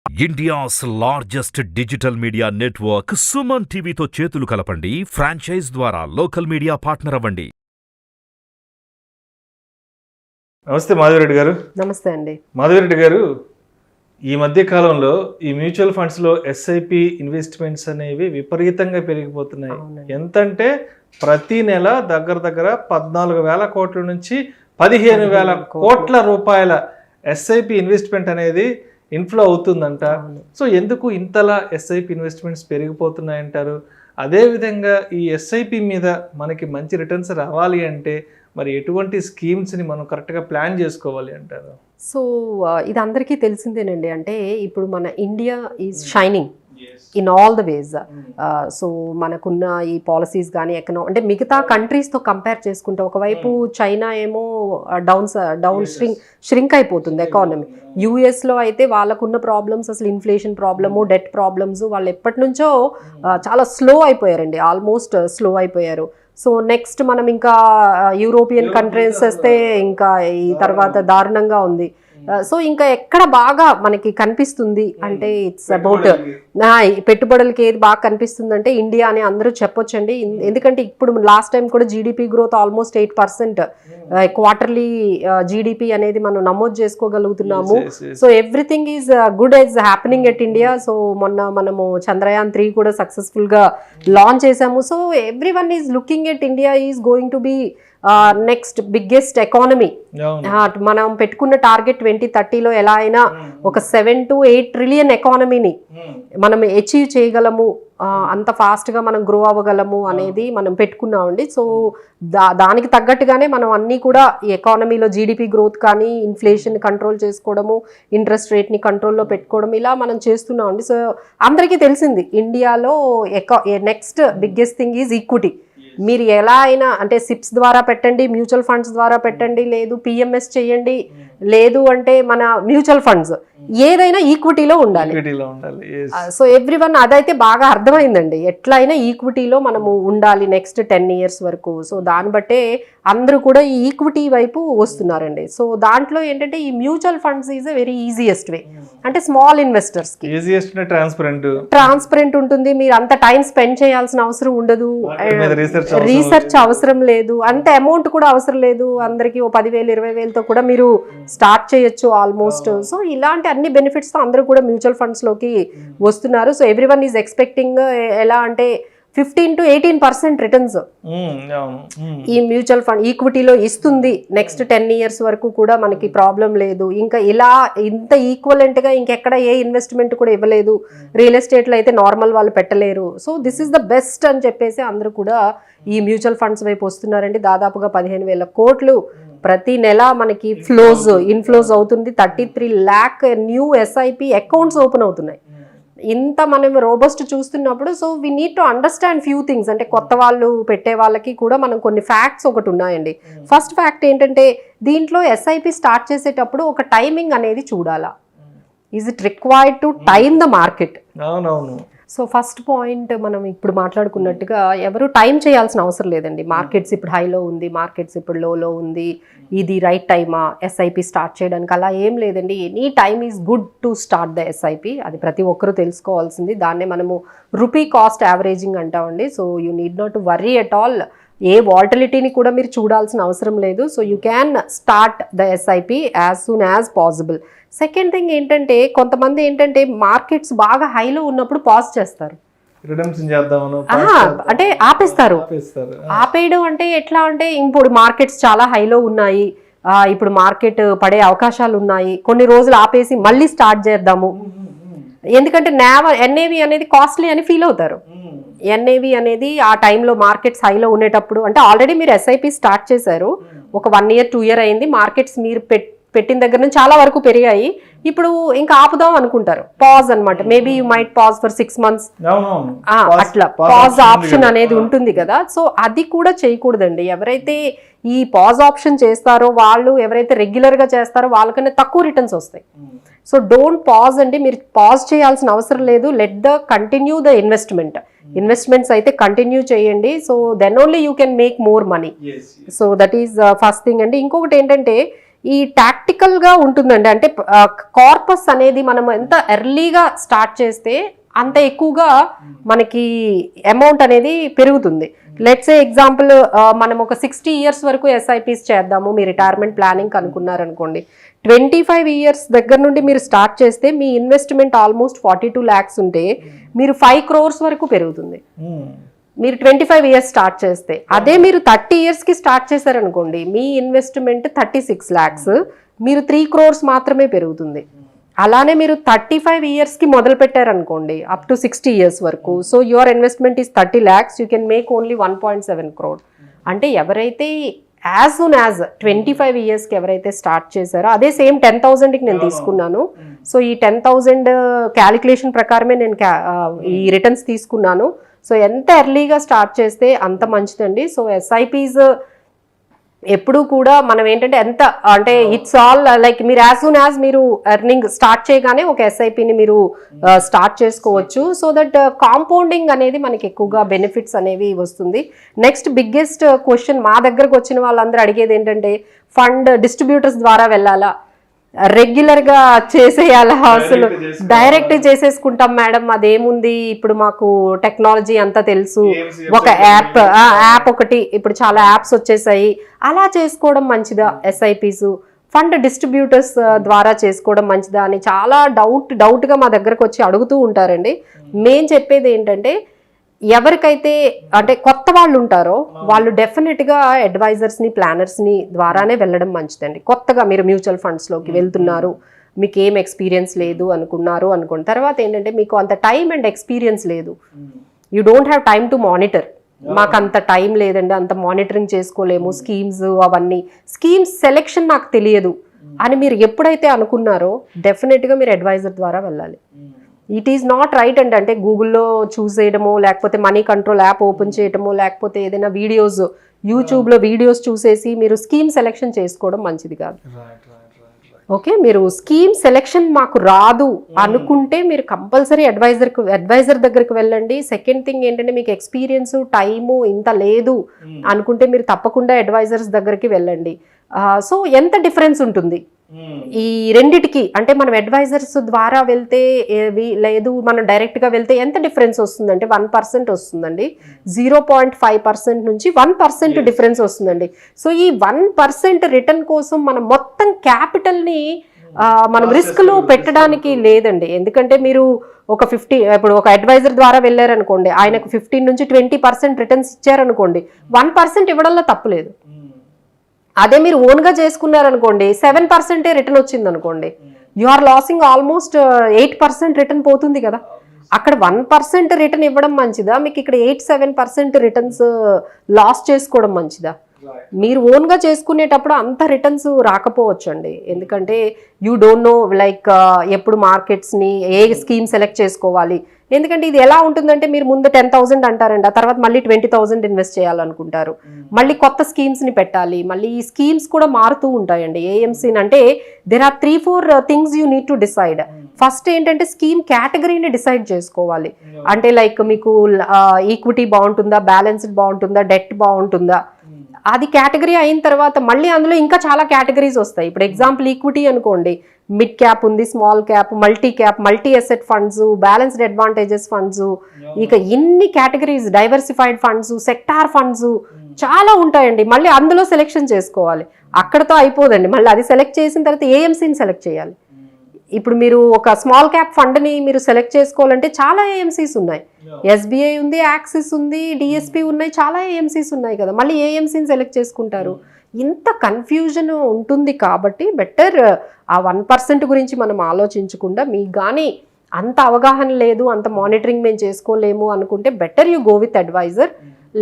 India's largest digital media network SumanTV తో చేతులు కలపండి. ఫ్రాంచైజ్ ద్వారా లోకల్ మీడియా పార్ట్నర్ అవ్వండి. నమస్తే మాధవిరెడ్డి గారు. నమస్తే అండి. మాధవిరెడ్డి గారు, ఈ మధ్య కాలంలో ఈ మ్యూచువల్ ఫండ్స్లో ఎస్ఐపి ఇన్వెస్ట్మెంట్స్ అనేవి విపరీతంగా పెరిగిపోతున్నాయి. ఎంతంటే ప్రతి నెల దగ్గర 14,000 కోట్ల నుంచి 15,000 కోట్ల రూపాయల ఎస్ఐపి ఇన్వెస్ట్మెంట్ అనేది ఇన్ఫ్లో అవుతుందంట. సో ఎందుకు ఇంతలా ఎస్ఐపి ఇన్వెస్ట్మెంట్స్ పెరిగిపోతున్నాయంటారు? అదేవిధంగా ఈ ఎస్ఐపి మీద మనకి మంచి రిటర్న్స్ రావాలి అంటే మరి ఎటువంటి స్కీమ్స్ని మనం కరెక్ట్గా ప్లాన్ చేసుకోవాలి అంటారు? సో ఇది అందరికీ తెలిసిందేనండి. అంటే ఇప్పుడు మన India is shining in all the ways. So మనకున్న ఈ పాలసీస్ కానీ అంటే మిగతా కంట్రీస్తో కంపేర్ చేసుకుంటే ఒకవైపు చైనా ఏమో డౌన్ ష్రింక్ అయిపోతుంది ఎకానమీ. యూఎస్లో అయితే వాళ్ళకున్న ప్రాబ్లమ్స్, అసలు ఇన్ఫ్లేషన్ ప్రాబ్లము, డెట్ ప్రాబ్లమ్స్, వాళ్ళు ఎప్పటి నుంచో చాలా స్లో అయిపోయారండి, ఆల్మోస్ట్ స్లో అయిపోయారు. సో నెక్స్ట్ మనం ఇంకా యూరోపియన్ కంట్రీస్ వస్తే ఇంకా ఈ తర్వాత దారుణంగా ఉంది. సో ఇంకా ఎక్కడ బాగా మనకి కనిపిస్తుంది అంటే ఇట్స్ అబౌట్ పెట్టుబడులకి ఏది బాగా కనిపిస్తుంది అంటే ఇండియా అని అందరూ చెప్పొచ్చండి. ఎందుకంటే ఇప్పుడు లాస్ట్ టైం కూడా GDP growth almost 8% quarterly GDP అనేది మనం నమోదు చేసుకోగలుగుతున్నాము. So everything is good is happening at India. So మొన్న మనము చంద్రయాన్ 3 కూడా సక్సెస్ఫుల్గా లాంచ్ చేసాము. So every one is looking at India is going to be next biggest economy. మనం పెట్టుకున్న టార్గెట్ 2030లో ఎలా అయినా ఒక 7 to 8 ట్రిలియన్ ఎకానమీని మనం అచీవ్ చేయగలము, అంత ఫాస్ట్గా మనం గ్రో అవ్వగలము అనేది మనం పెట్టుకున్నామండి. సో దానికి తగ్గట్టుగానే మనం అన్నీ కూడా ఈ ఎకానమీలో జీడిపి గ్రోత్ కానీ, ఇన్ఫ్లేషన్ కంట్రోల్ చేసుకోవడము, ఇంట్రెస్ట్ రేట్ని కంట్రోల్లో పెట్టుకోవడం, ఇలా మనం చేస్తున్నామండి. సో అందరికీ తెలిసింది ఇండియాలో next biggest thing is equity. మీరు ఎలా అయినా అంటే సిప్స్ ద్వారా పెట్టండి, మ్యూచువల్ ఫండ్స్ ద్వారా పెట్టండి, లేదు పిఎంఎస్ చేయండి, లేదు అంటే మన మ్యూచువల్ ఫండ్స్, ఏదైనా ఈక్విటీలో ఉండాలి. సో ఎవ్రీవన్ అదైతే బాగా అర్థమైందండి, ఎట్లయినా ఈక్విటీలో మనము ఉండాలి నెక్స్ట్ 10 years వరకు. సో దాన్ని బట్టే అందరూ కూడా ఈ ఈక్విటీ వైపు వస్తున్నారండి. సో దాంట్లో ఏంటంటే ఈ mutual funds is a very easiest way. అంటే స్మాల్ ఇన్వెస్టర్స్ కి ట్రాన్స్పరెంట్ ఉంటుంది, మీరు అంత టైం స్పెండ్ చేయాల్సిన అవసరం ఉండదు, రీసెర్చ్ అవసరం లేదు, అంత అమౌంట్ కూడా అవసరం లేదు. అందరికి 10,000 20,000తో కూడా మీరు స్టార్ట్ చేయొచ్చు ఆల్మోస్ట్. సో ఇలాంటి అన్ని బెనిఫిట్స్ తో అందరూ కూడా మ్యూచువల్ ఫండ్స్ లోకి వస్తున్నారు. So every one is expecting ఎలా అంటే 15 to 18% రిటర్న్స్ ఈ మ్యూచువల్ ఫండ్ ఈక్విటీలో ఇస్తుంది నెక్స్ట్ 10 years వరకు కూడా మనకి ప్రాబ్లం లేదు. ఇంకా ఇలా ఇంత ఈక్వలెంట్గా ఇంకెక్కడ ఏ ఇన్వెస్ట్మెంట్ కూడా ఇవ్వలేదు. రియల్ ఎస్టేట్లో అయితే నార్మల్ వాళ్ళు పెట్టలేరు. So this is the best అని చెప్పేసి అందరూ కూడా ఈ మ్యూచువల్ ఫండ్స్ వైపు వస్తున్నారండి. దాదాపుగా 15,000 కోట్లు ప్రతి నెల మనకి ఇన్ఫ్లోస్ అవుతుంది. 33 lakh new SIP accounts open అవుతున్నాయి. ఇంత మనం రోబస్ట్ చూస్తున్నప్పుడు so we need to understand few things. అంటే కొత్త వాళ్ళు పెట్టే వాళ్ళకి కూడా మనం కొన్ని ఫ్యాక్ట్స్ ఒకటి ఉన్నాయండి. ఫస్ట్ ఫ్యాక్ట్ ఏంటంటే దీంట్లో ఎస్ఐపి స్టార్ట్ చేసేటప్పుడు ఒక టైమింగ్ అనేది చూడాలా. Is it required to time the market? అవునవును. సో ఫస్ట్ పాయింట్ మనం ఇప్పుడు మాట్లాడుకున్నట్టుగా ఎవరు టైం చేయాల్సిన అవసరం లేదండి. మార్కెట్స్ ఇప్పుడు హైలో ఉంది, మార్కెట్స్ ఇప్పుడు లోలో ఉంది, ఇది రైట్ టైమా ఎస్ఐపి స్టార్ట్ చేయడానికి? అలా ఏం లేదండి. Any time is good to start the SIP. అది ప్రతి ఒక్కరూ తెలుసుకోవాల్సింది. దాన్నే మనము రూపీ కాస్ట్ యావరేజింగ్ అంటామండి. So you need not worry at all. ఏ వాలటిలిటీని కూడా మీరు చూడాల్సిన అవసరం లేదు. So you can start the SIP as soon as possible. Second thing ఏంటంటే కొంతమంది ఏంటంటే మార్కెట్స్ బాగా హైలో ఉన్నప్పుడు పాజ్ చేస్తారు, అంటే ఆపేస్తారు. ఆపేయడం అంటే ఎట్లా అంటే ఇప్పుడు మార్కెట్స్ చాలా హైలో ఉన్నాయి, ఇప్పుడు మార్కెట్ పడే అవకాశాలు ఉన్నాయి, కొన్ని రోజులు ఆపేసి మళ్ళీ స్టార్ట్ చేద్దాము. ఎందుకంటే ఎన్ఏవి అనేది కాస్ట్లీ అని ఫీల్ అవుతారు. ఎన్ఏవి అనేది ఆ టైంలో మార్కెట్స్ హైలో ఉండేటప్పుడు, అంటే ఆల్రెడీ మీరు ఎస్ఐపి స్టార్ట్ చేశారు, ఒక 1 year 2 year అయింది, మార్కెట్స్ మీరు పెట్టిన దగ్గర నుంచి చాలా వరకు పెరిగాయి, ఇప్పుడు ఇంకా ఆపుదాం అనుకుంటారు. పాజ్ అనమాట. Maybe you might pause for 6 months, అట్లా పాజ్ ఆప్షన్ అనేది ఉంటుంది కదా. సో అది కూడా చేయకూడదండి. ఎవరైతే ఈ పాజ్ ఆప్షన్ చేస్తారో వాళ్ళు, ఎవరైతే రెగ్యులర్గా చేస్తారో వాళ్ళకన్నా తక్కువ రిటర్న్స్ వస్తాయి. సో డోంట్ పాజ్ అండి, మీరు పాజ్ చేయాల్సిన అవసరం లేదు. Let the continue the investments అయితే కంటిన్యూ చేయండి. So then only you can make more money. So that is first thing అండి. ఇంకొకటి ఏంటంటే ఈ టాక్టికల్గా ఉంటుందండి. అంటే కార్పస్ అనేది మనం ఎంత ఎర్లీగా స్టార్ట్ చేస్తే అంత ఎక్కువగా మనకి అమౌంట్ అనేది పెరుగుతుంది. లెట్స్ ఏ ఎగ్జాంపుల్ మనం ఒక 60 years వరకు ఎస్ఐపిస్ చేద్దాము మీ రిటైర్మెంట్ ప్లానింగ్ అనుకున్నారనుకోండి. 25 years దగ్గర నుండి మీరు స్టార్ట్ చేస్తే మీ ఇన్వెస్ట్మెంట్ ఆల్మోస్ట్ 42 lakhs ఉంటే మీరు 5 crores వరకు పెరుగుతుంది మీరు 25 years స్టార్ట్ చేస్తే. అదే మీరు 30 yearsకి స్టార్ట్ చేశారనుకోండి మీ ఇన్వెస్ట్మెంట్ 36 lakhs, మీరు 3 crores మాత్రమే పెరుగుతుంది. అలానే మీరు 35 yearsకి మొదలు పెట్టారనుకోండి అప్ టు 60 years వరకు, so your investment is 30 lakhs, you can make only 1.7 crore. అంటే ఎవరైతే యాజ్ సూన్ యాజ్ 25 yearsకి ఎవరైతే స్టార్ట్ చేశారో అదే సేమ్ 10,000కి నేను తీసుకున్నాను. సో ఈ 10,000 క్యాలిక్యులేషన్ ప్రకారమే నేను ఈ రిటర్న్స్ తీసుకున్నాను. సో ఎంత ఎర్లీగా స్టార్ట్ చేస్తే అంత మంచిదండి. సో ఎస్ఐపీస్ ఎప్పుడు కూడా మనం ఏంటంటే ఎంత అంటే ఇట్స్ ఆల్ లైక్ మీరు యాజ్ సూన్ యాజ్ మీరు ఎర్నింగ్ స్టార్ట్ చేయగానే ఒక ఎస్ఐపిని మీరు స్టార్ట్ చేసుకోవచ్చు. సో దట్ కాంపౌండింగ్ అనేది మనకి ఎక్కువగా బెనిఫిట్స్ అనేవి వస్తుంది. నెక్స్ట్ బిగ్గెస్ట్ క్వశ్చన్ మా దగ్గరకు వచ్చిన వాళ్ళందరూ అడిగేది ఏంటంటే ఫండ్ డిస్ట్రిబ్యూటర్స్ ద్వారా వెళ్ళాలా, రెగ్యులర్గా చేసేయాలా, అసలు డైరెక్ట్ చేసేసుకుంటాం మేడం అదేముంది, ఇప్పుడు మాకు టెక్నాలజీ అంతా తెలుసు, ఒక యాప్ ఒకటి ఇప్పుడు చాలా యాప్స్ వచ్చేసాయి, అలా చేసుకోవడం మంచిదా ఎస్ఐపిస్, ఫండ్ డిస్ట్రిబ్యూటర్స్ ద్వారా చేసుకోవడం మంచిదా అని చాలా డౌట్గా మా దగ్గరకు వచ్చి అడుగుతూ ఉంటారండి. మేము చెప్పేది ఏంటంటే ఎవరికైతే అంటే కొత్త వాళ్ళు ఉంటారో వాళ్ళు డెఫినెట్గా అడ్వైజర్స్ని ప్లానర్స్ని ద్వారానే వెళ్ళడం మంచిదండి. కొత్తగా మీరు మ్యూచువల్ ఫండ్స్లోకి వెళ్తున్నారు, మీకు ఏం ఎక్స్పీరియన్స్ లేదు అనుకున్న తర్వాత ఏంటంటే మీకు అంత టైం అండ్ ఎక్స్పీరియన్స్ లేదు, you don't have time to monitor. మాకు అంత టైం లేదండి, అంత మానిటరింగ్ చేసుకోలేము, స్కీమ్స్ అవన్నీ స్కీమ్స్ సెలెక్షన్ నాకు తెలియదు అని మీరు ఎప్పుడైతే అనుకున్నారో డెఫినెట్గా మీరు అడ్వైజర్ ద్వారా వెళ్ళాలి. ఇట్ ఈస్ నాట్ రైట్ అండి. అంటే గూగుల్లో చూస్ చేయడమో లేకపోతే మనీ కంట్రోల్ యాప్ ఓపెన్ చేయడమో లేకపోతే ఏదైనా వీడియోస్ యూట్యూబ్లో వీడియోస్ చూసేసి మీరు స్కీమ్ సెలెక్షన్ చేసుకోవడం మంచిది కాదు. ఓకే, మీరు స్కీమ్ సెలెక్షన్ మాకు రాదు అనుకుంటే మీరు కంపల్సరీ అడ్వైజర్ దగ్గరికి వెళ్ళండి. సెకండ్ థింగ్ ఏంటంటే మీకు ఎక్స్పీరియన్స్ టైము ఇంత లేదు అనుకుంటే మీరు తప్పకుండా అడ్వైజర్స్ దగ్గరికి వెళ్ళండి. సో ఎంత డిఫరెన్స్ ఉంటుంది ఈ రెండిటికి, అంటే మనం అడ్వైజర్స్ ద్వారా వెళ్తే లేదు మనం డైరెక్ట్గా వెళ్తే ఎంత డిఫరెన్స్ వస్తుందంటే 1% వస్తుందండి. 0.5% నుంచి 1% డిఫరెన్స్ వస్తుందండి. సో ఈ 1% రిటర్న్ కోసం మనం మొత్తం క్యాపిటల్ని మనం రిస్క్లో పెట్టడానికి లేదండి. ఎందుకంటే మీరు ఒక 50 ఇప్పుడు ఒక అడ్వైజర్ ద్వారా వెళ్ళారనుకోండి, ఆయనకు 15 నుంచి 20% రిటర్న్స్ ఇచ్చారనుకోండి, 1% ఇవ్వడంలో తప్పులేదు. అదే మీరు ఓన్గా చేసుకున్నారనుకోండి 7% రిటర్న్ వచ్చింది అనుకోండి, you are losing almost 8% return పోతుంది కదా. అక్కడ 1% రిటర్న్ ఇవ్వడం మంచిదా, మీకు ఇక్కడ 8-7% రిటర్న్స్ లాస్ చేసుకోవడం మంచిదా? మీరు ఓన్గా చేసుకునేటప్పుడు అంత రిటర్న్స్ రాకపోవచ్చు అండి. ఎందుకంటే యూ డోంట్ నో లైక్ ఎప్పుడు మార్కెట్స్ని ఏ స్కీమ్ సెలెక్ట్ చేసుకోవాలి. ఎందుకంటే ఇది ఎలా ఉంటుందంటే మీరు ముందు 10,000 అంటారండి, ఆ తర్వాత మళ్ళీ 20,000 ఇన్వెస్ట్ చేయాలనుకుంటారు, మళ్ళీ కొత్త స్కీమ్స్ని పెట్టాలి, మళ్ళీ ఈ స్కీమ్స్ కూడా మారుతూ ఉంటాయండి. ఏఎంసీని అంటే there are 3-4 things you need to decide. First ఏంటంటే స్కీమ్ కేటగిరీని డిసైడ్ చేసుకోవాలి. అంటే లైక్ మీకు ఈక్విటీ బాగుంటుందా, బ్యాలెన్స్డ్ బాగుంటుందా, డెట్ బాగుంటుందా, అది కేటగిరీ అయిన తర్వాత మళ్ళీ అందులో ఇంకా చాలా కేటగిరీస్ వస్తాయి. ఇప్పుడు ఎగ్జాంపుల్ ఈక్విటీ అనుకోండి, మిడ్ క్యాప్ ఉంది, small cap, multi cap, multi asset funds, balanced advantages funds, ఇక ఇన్ని categories, diversified funds, sector funds చాలా ఉంటాయండి. మళ్ళీ అందులో సెలెక్షన్ చేసుకోవాలి, అక్కడతో అయిపోదండి. మళ్ళీ అది సెలెక్ట్ చేసిన తర్వాత ఏఎంసీని సెలెక్ట్ చేయాలి. ఇప్పుడు మీరు ఒక స్మాల్ క్యాప్ ఫండ్ని మీరు సెలెక్ట్ చేసుకోవాలంటే చాలా ఏఎంసీస్ ఉన్నాయి, ఎస్బీఐ ఉంది, యాక్సిస్ ఉంది, డిఎస్పీ ఉన్నాయి, చాలా ఏఎంసీస్ ఉన్నాయి కదా. మళ్ళీ ఏఎంసీని సెలెక్ట్ చేసుకుంటారు, ఇంత కన్ఫ్యూజన్ ఉంటుంది. కాబట్టి బెటర్ ఆ 1% గురించి మనం ఆలోచించకుండా, మీకు కానీ అంత అవగాహన లేదు, అంత మానిటరింగ్ మేము చేసుకోలేము అనుకుంటే better you go with advisor.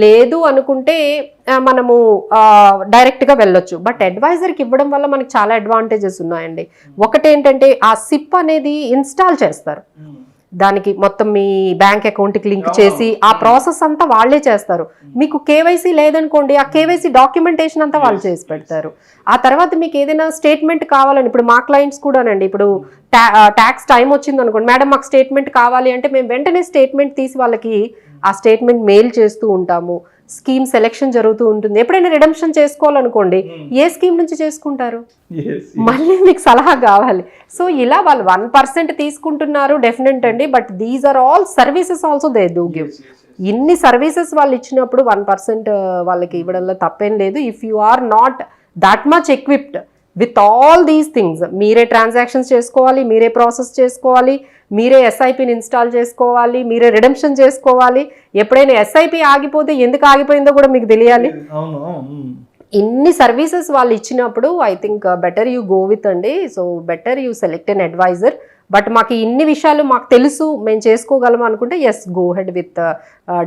లేదు అనుకుంటే మనము డైరెక్ట్గా వెళ్ళొచ్చు. బట్ అడ్వైజర్కి ఇవ్వడం వల్ల మనకి చాలా అడ్వాంటేజెస్ ఉన్నాయండి. ఒకటేంటంటే ఆ సిప్ అనేది ఇన్స్టాల్ చేస్తారు, దానికి మొత్తం మీ బ్యాంక్ అకౌంట్కి లింక్ చేసి ఆ ప్రాసెస్ అంతా వాళ్ళే చేస్తారు. మీకు కేవైసీ లేదనుకోండి, ఆ కేవైసీ డాక్యుమెంటేషన్ అంతా వాళ్ళు చేసి పెడతారు. ఆ తర్వాత మీకు ఏదైనా స్టేట్మెంట్ కావాలని, ఇప్పుడు మా క్లయింట్స్ కూడానండి, ఇప్పుడు ట్యాక్స్ టైం వచ్చింది అనుకోండి, మేడం మాకు స్టేట్మెంట్ కావాలి అంటే మేము వెంటనే స్టేట్మెంట్ తీసి వాళ్ళకి ఆ స్టేట్మెంట్ మెయిల్ చేస్తూ ఉంటాము. స్కీమ్ సెలెక్షన్ జరుగుతూ ఉంటుంది. ఎప్పుడైనా రిడమ్షన్ చేసుకోవాలనుకోండి, ఏ స్కీమ్ నుంచి చేసుకుంటారు? మళ్ళీ మీకు సలహా కావాలి. సో ఇలా వాళ్ళు 1% తీసుకుంటున్నారు డెఫినెట్ అండి, but these are all services also they do give. ఇన్ని సర్వీసెస్ వాళ్ళు ఇచ్చినప్పుడు 1% వాళ్ళకి ఇవ్వడంలో తప్పేం లేదు. If you are not that much equipped with all these things, మీరే ట్రాన్సాక్షన్స్ చేసుకోవాలి, మీరే ప్రాసెస్ చేసుకోవాలి, మీరే ఎస్ఐపిని ఇన్స్టాల్ చేసుకోవాలి, మీరే రిడమ్షన్ చేసుకోవాలి. ఎప్పుడైనా ఎస్ఐపి ఆగిపోతే ఎందుకు ఆగిపోయిందో కూడా మీకు తెలియాలి. ఇన్ని సర్వీసెస్ వాళ్ళు ఇచ్చినప్పుడు I think better you go with అండి. So better you select an adviser. But మాకు ఇన్ని విషయాలు మాకు తెలుసు, మేము చేసుకోగలం అనుకుంటే yes, go ahead with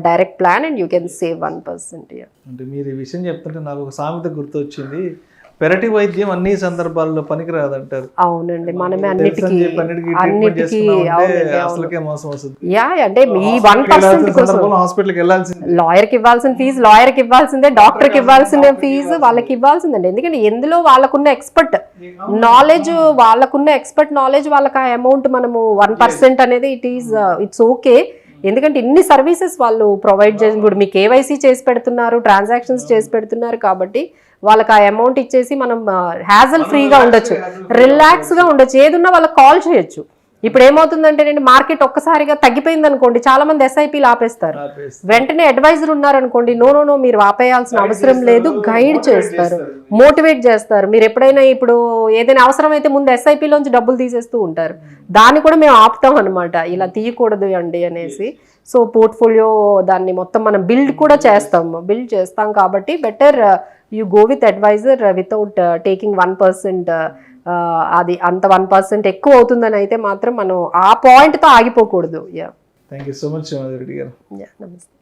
direct plan and you can save 1%. అంటే మీరు ఈ విషయం చెప్తుంటే నాకు ఒక సామెత గుర్తొచ్చింది, పెరటి వైద్యం అన్ని సందర్భాల్లో పనికిరాదంటారు. అవునండి, మనమే అన్నిటికీ మోసం వస్తుంది. యా, అంటే ఈ 1% కోసం హాస్పిటల్కి వెళ్ళాల్సింది, లాయర్కి ఇవ్వాల్సిన ఫీజు లాయర్కి ఇవ్వాల్సిందే, డాక్టర్కి ఇవ్వాల్సిన ఫీజు వాళ్ళకి ఇవ్వాల్సిందండి. ఎందుకంటే ఎందులో వాళ్ళకున్న ఎక్స్పర్ట్ నాలెడ్జ్, వాళ్ళకి ఆ అమౌంట్ మనము 1% అనేది ఇట్స్ ఓకే. ఎందుకంటే ఇన్ని సర్వీసెస్ వాళ్ళు ప్రొవైడ్ చేసి, ఇప్పుడు మీ కేవైసీ చేసి పెడుతున్నారు, ట్రాన్సాక్షన్స్ చేసి పెడుతున్నారు, కాబట్టి వాళ్ళకి ఆ అమౌంట్ ఇచ్చేసి మనం హ్యాజల్ ఫ్రీగా ఉండొచ్చు, రిలాక్స్గా ఉండొచ్చు, ఏదున్నా వాళ్ళకి కాల్ చేయొచ్చు. ఇప్పుడు ఏమవుతుందంటే నేను మార్కెట్ ఒక్కసారిగా తగ్గిపోయింది అనుకోండి, చాలా మంది ఎస్ఐపీలు ఆపేస్తారు. వెంటనే అడ్వైజర్ ఉన్నారనుకోండి, నో మీరు ఆపేయాల్సిన అవసరం లేదు, గైడ్ చేస్తారు, మోటివేట్ చేస్తారు. మీరు ఎప్పుడైనా ఇప్పుడు ఏదైనా అవసరం అయితే ముందు ఎస్ఐపీలోంచి డబ్బులు తీసేస్తూ ఉంటారు, దాన్ని కూడా మేము ఆపుతాం అనమాట, ఇలా తీయకూడదు అండి అనేసి. సో పోర్ట్ఫోలియో దాన్ని మొత్తం మనం బిల్డ్ చేస్తాం కాబట్టి better you go with advisor without taking 1%. అది అంత 1% ఎక్కువ అవుతుందని అయితే మాత్రం మనం ఆ పాయింట్తో ఆగిపోకూడదు. Thank you so much Madhavi Reddy గారు. నమస్తే.